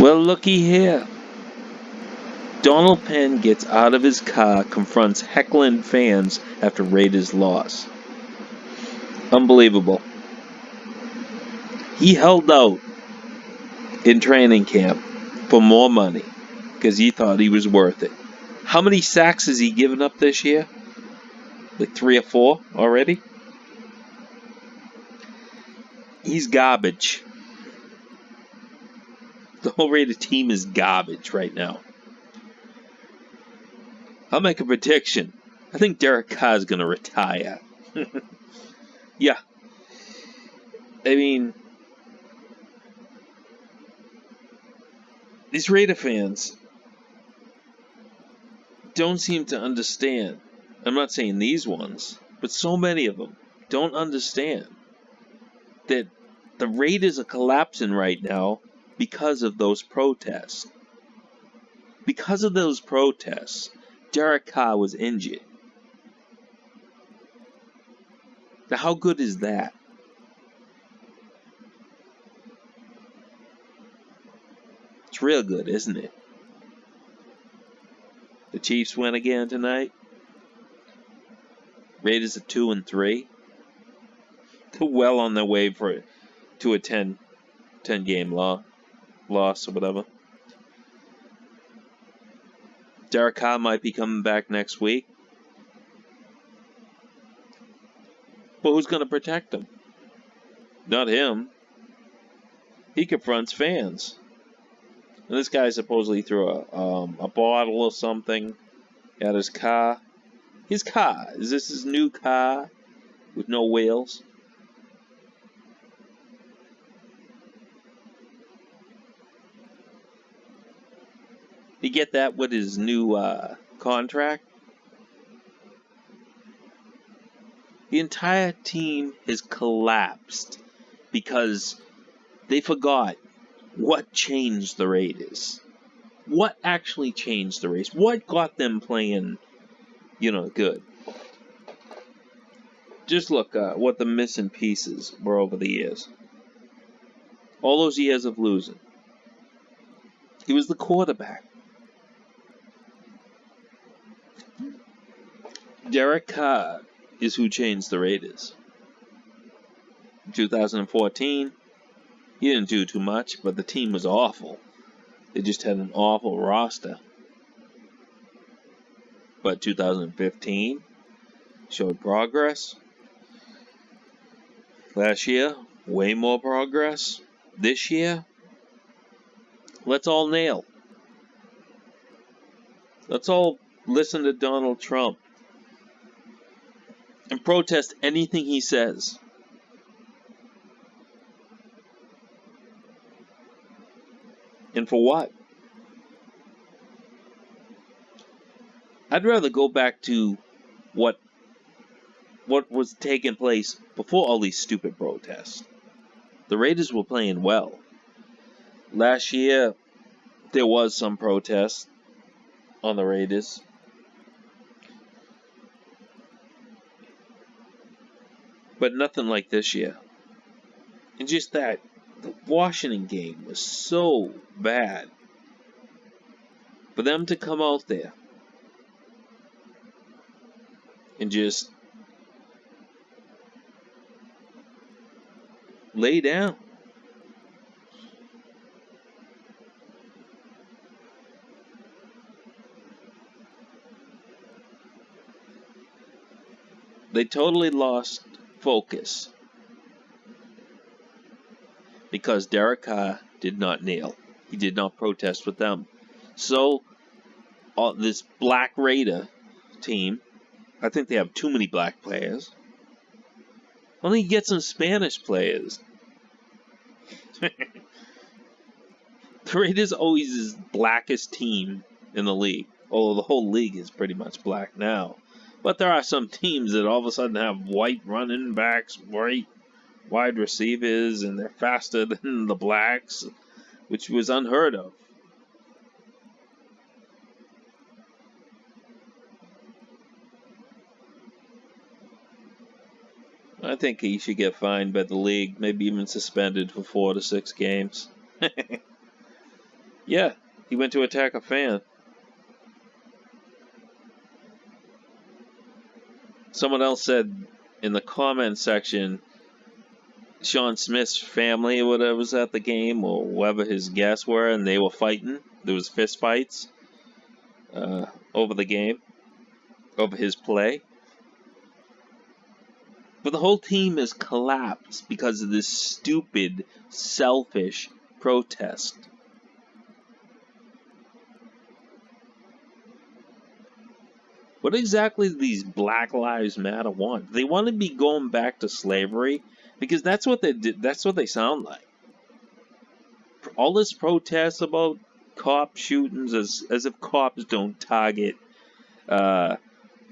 Well, looky here. Donald Penn gets out of his car, confronts heckling fans after Raiders' loss. Unbelievable. He held out in training camp for more money because he thought he was worth it. How many sacks has he given up this year? Like 3 or 4 already? He's garbage. The whole Raider team is garbage right now. I'll make a prediction. I think Derek Carr is going to retire. Yeah. I mean, these Raider fans don't seem to understand. I'm not saying these ones, but so many of them don't understand that the Raiders are collapsing right now because of those protests. Because of those protests, Derek Carr was injured. Now, how good is that? It's real good, isn't it? The Chiefs win again tonight. Raiders are 2-3. They're well on their way to a 10 game loss or whatever. Derek Carr might be coming back next week. But who's going to protect him? Not him. He confronts fans. And this guy supposedly threw a bottle or something at his car. His car. Is this his new car with no wheels? Did you get that with his new contract? The entire team has collapsed because they forgot what changed the Raiders. What actually changed the Raiders? What got them playing, good? Just look what the missing pieces were over the years. All those years of losing. He was the quarterback. Derek Carr is who changed the Raiders. In 2014, he didn't do too much, but the team was awful. They just had an awful roster. But 2015 showed progress. Last year, way more progress. This year, let's all nail. Let's all listen to Donald Trump and protest anything he says. And for what? I'd rather go back to what was taking place before all these stupid protests. The Raiders were playing well. Last year, there was some protest on the Raiders. But nothing like this year. And just that, the Washington game was so bad. For them to come out there and just lay down. They totally lost focus because Derek Carr did not kneel. He did not protest with them. So, this Black Raider team, I think they have too many black players. Why don't you get some Spanish players? The Raiders always is the blackest team in the league. Although the whole league is pretty much black now. But there are some teams that all of a sudden have white running backs, white wide receivers, and they're faster than the blacks, which was unheard of. I think he should get fined by the league, maybe even suspended for 4 to 6 games. Yeah, he went to attack a fan. Someone else said in the comment section, Sean Smith's family or whatever was at the game, or whoever his guests were, and they were fighting. There was fist fights over the game, over his play. But the whole team has collapsed because of this stupid, selfish protest. What exactly do these Black Lives Matter want? Do they want to be going back to slavery? Because that's what they did. That's what they sound like. All this protest about cop shootings, as if cops don't target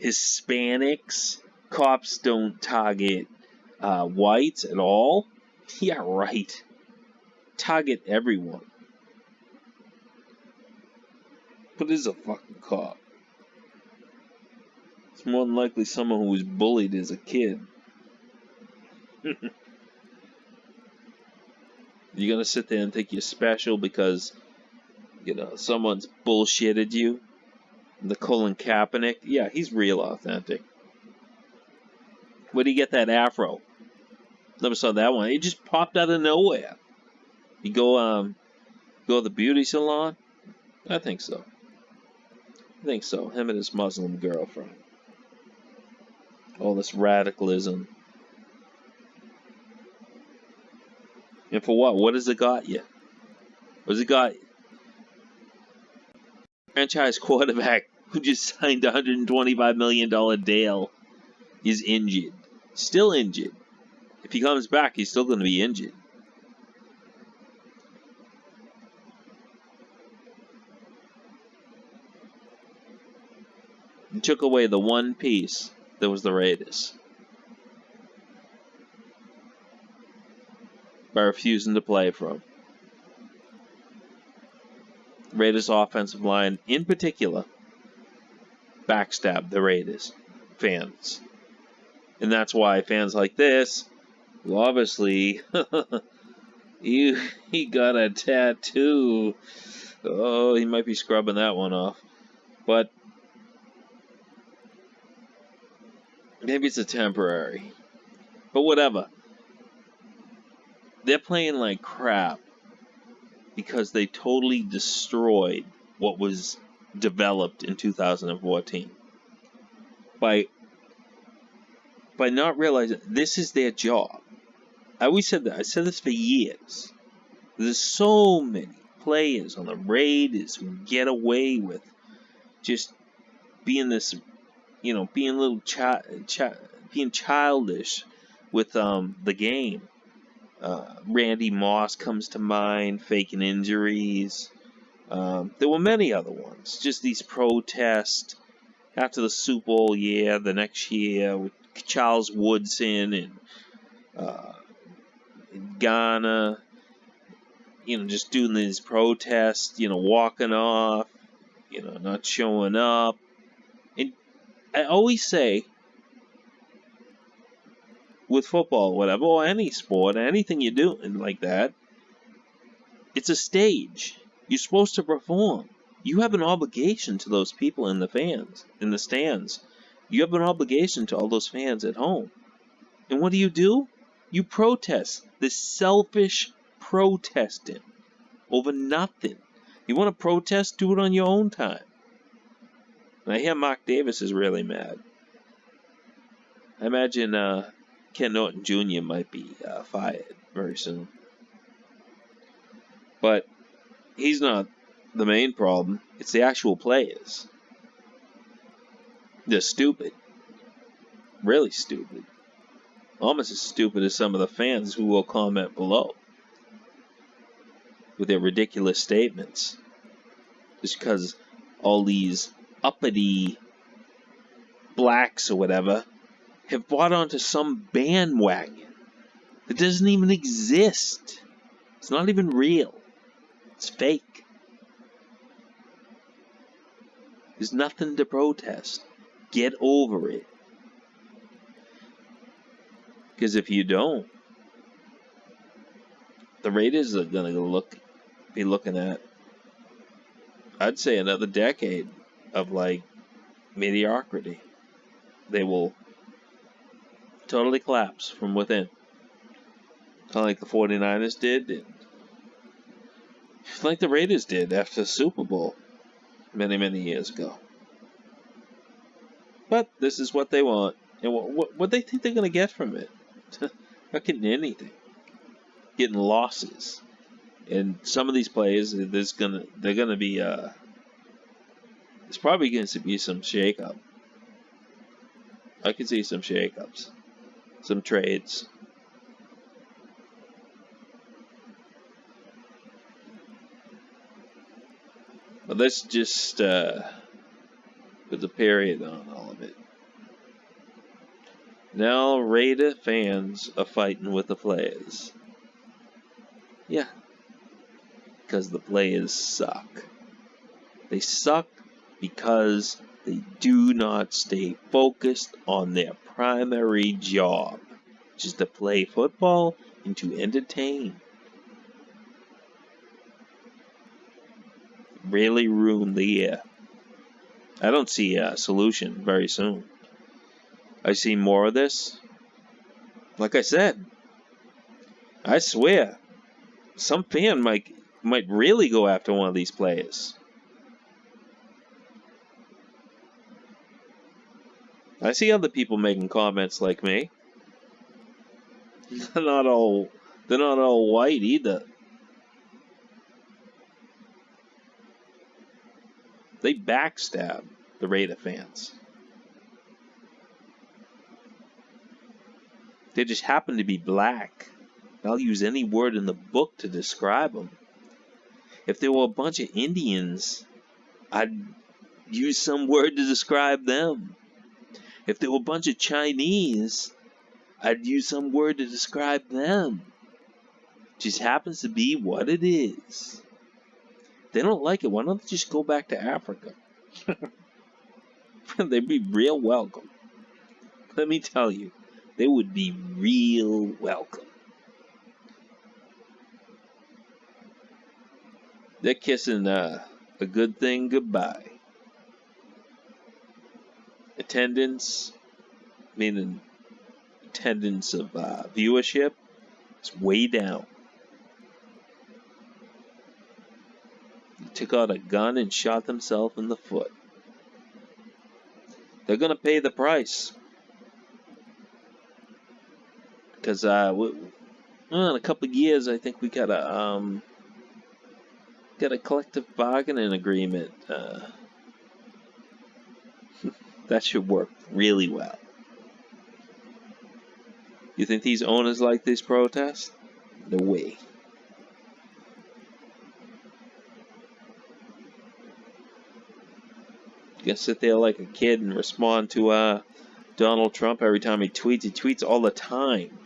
Hispanics. Cops don't target whites at all. Yeah, right. Target everyone. But is a fucking cop. It's more than likely someone who was bullied as a kid. You're gonna sit there and think you're special because, someone's bullshitted you? The Colin Kaepernick? Yeah, he's real authentic. Where'd he get that afro? Never saw that one. It just popped out of nowhere. You go to the beauty salon? I think so. Him and his Muslim girlfriend. All this radicalism. And for what? What has it got you? What has it got you? Franchise quarterback who just signed a $125 million deal is injured. Still injured. If he comes back, he's still going to be injured. He took away the one piece that was the Raiders by refusing to play for him. Raiders offensive line, in particular, backstabbed the Raiders fans. And that's why fans like this, well, obviously, he got a tattoo. Oh, he might be scrubbing that one off. But maybe it's a temporary. But whatever. They're playing like crap because they totally destroyed what was developed in 2014. By not realizing this is their job. I always said that. I said this for years. There's so many players on the Raiders who get away with just being this, being a little being childish with the game. Randy Moss comes to mind, faking injuries. There were many other ones. Just these protests after the Super Bowl year, the next year with Charles Woodson and Ghana, just doing these protests, walking off, not showing up. And I always say, with football, whatever, or any sport, anything you do like that, it's a stage. You're supposed to perform. You have an obligation to those people in the stands. You have an obligation to all those fans at home. And what do? You protest. This selfish protesting over nothing. You want to protest? Do it on your own time. And I hear Mark Davis is really mad. I imagine Ken Norton Jr. might be fired very soon. But he's not the main problem. It's the actual players. They're stupid. Really stupid. Almost as stupid as some of the fans who will comment below with their ridiculous statements. Just because all these uppity blacks or whatever have bought onto some bandwagon that doesn't even exist. It's not even real. It's fake. There's nothing to protest. Get over it. Because if you don't, the Raiders are going to be looking at I'd say another decade of like mediocrity. They will totally collapse from within. Kind of like the 49ers did, and like the Raiders did after the Super Bowl many, many years ago. But this is what they want. And what they think they're going to get from it? Not getting anything. Getting losses. And some of these players, there's probably going to be some shakeup. I could see some shakeups. Some trades. But let's just put the period on all of it. Now Raider fans are fighting with the players. Yeah. Because the players suck. They suck because they do not stay focused on their primary job, which is to play football and to entertain. Really ruin the year. I don't see a solution very soon. I see more of this. Like I said, I swear, some fan might really go after one of these players. I see other people making comments like me. They're not all white either. They backstab the Raider fans. They just happen to be black. I'll use any word in the book to describe them. If there were a bunch of Indians, I'd use some word to describe them. If there were a bunch of Chinese, I'd use some word to describe them. Just happens to be what it is. If they don't like it, why don't they just go back to Africa? They'd be real welcome. Let me tell you, they would be real welcome. They're kissing a good thing goodbye. Attendance, meaning attendance of viewership, is way down. He took out a gun and shot himself in the foot. They're going to pay the price. Because in a couple of years, I think we got a collective bargaining agreement. That should work really well. You think these owners like this protest? No way. You gonna sit there like a kid and respond to Donald Trump every time he tweets? He tweets all the time.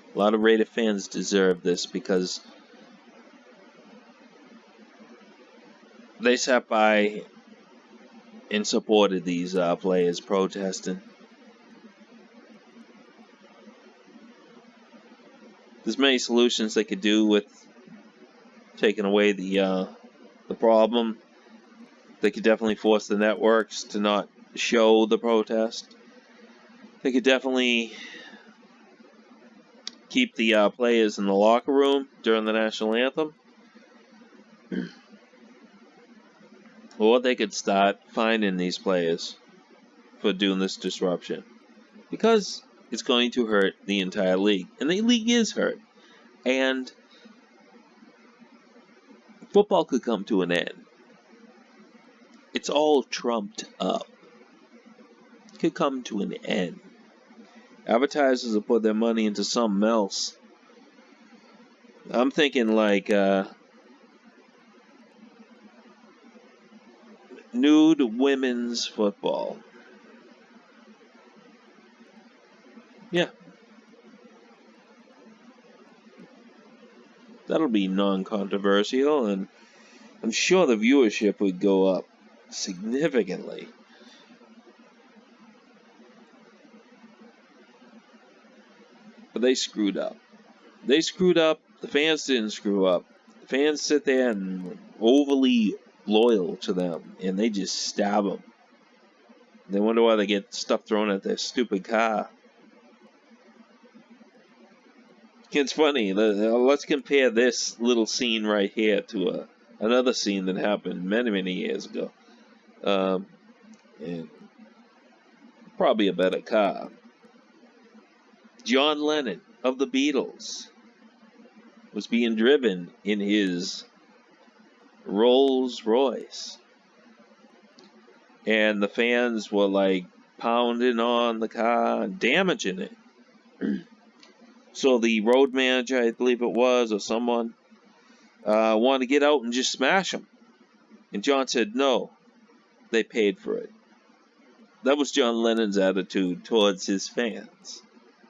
A lot of Raider fans deserve this because they sat by and supported these players protesting. There's many solutions they could do with taking away the problem. They could definitely force the networks to not show the protest. They could definitely keep the players in the locker room during the national anthem. Or they could start fining these players for doing this disruption. Because it's going to hurt the entire league. And the league is hurt. And football could come to an end. It's all trumped up. It could come to an end. Advertisers will put their money into something else. I'm thinking like nude women's football. Yeah. That'll be non-controversial, and I'm sure the viewership would go up significantly. But they screwed up. They screwed up. The fans didn't screw up. The fans sit there and overly loyal to them, and they just stab them. They wonder why they get stuff thrown at their stupid car. It's funny. Let's compare this little scene right here to another scene that happened many, many years ago. And probably a better car. John Lennon of the Beatles was being driven in his Rolls Royce. And the fans were like pounding on the car and damaging it. So the road manager, I believe it was, or someone, wanted to get out and just smash him. And John said, no, they paid for it. That was John Lennon's attitude towards his fans.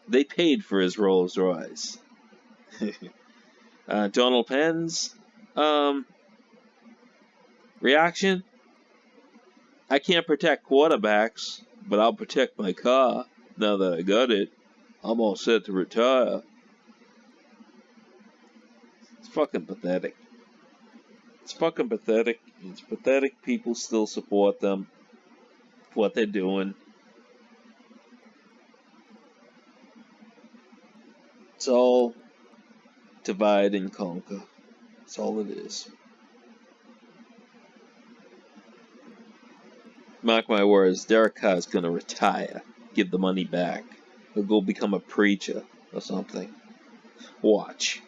They paid for his Rolls Royce. Donald Penn's reaction? I can't protect quarterbacks, but I'll protect my car now that I got it. I'm all set to retire. It's fucking pathetic. It's fucking pathetic. It's pathetic people still support them for what they're doing. It's all divide and conquer. That's all it is. Mark my words, Derek Carr's gonna retire. Give the money back. He'll go become a preacher or something. Watch.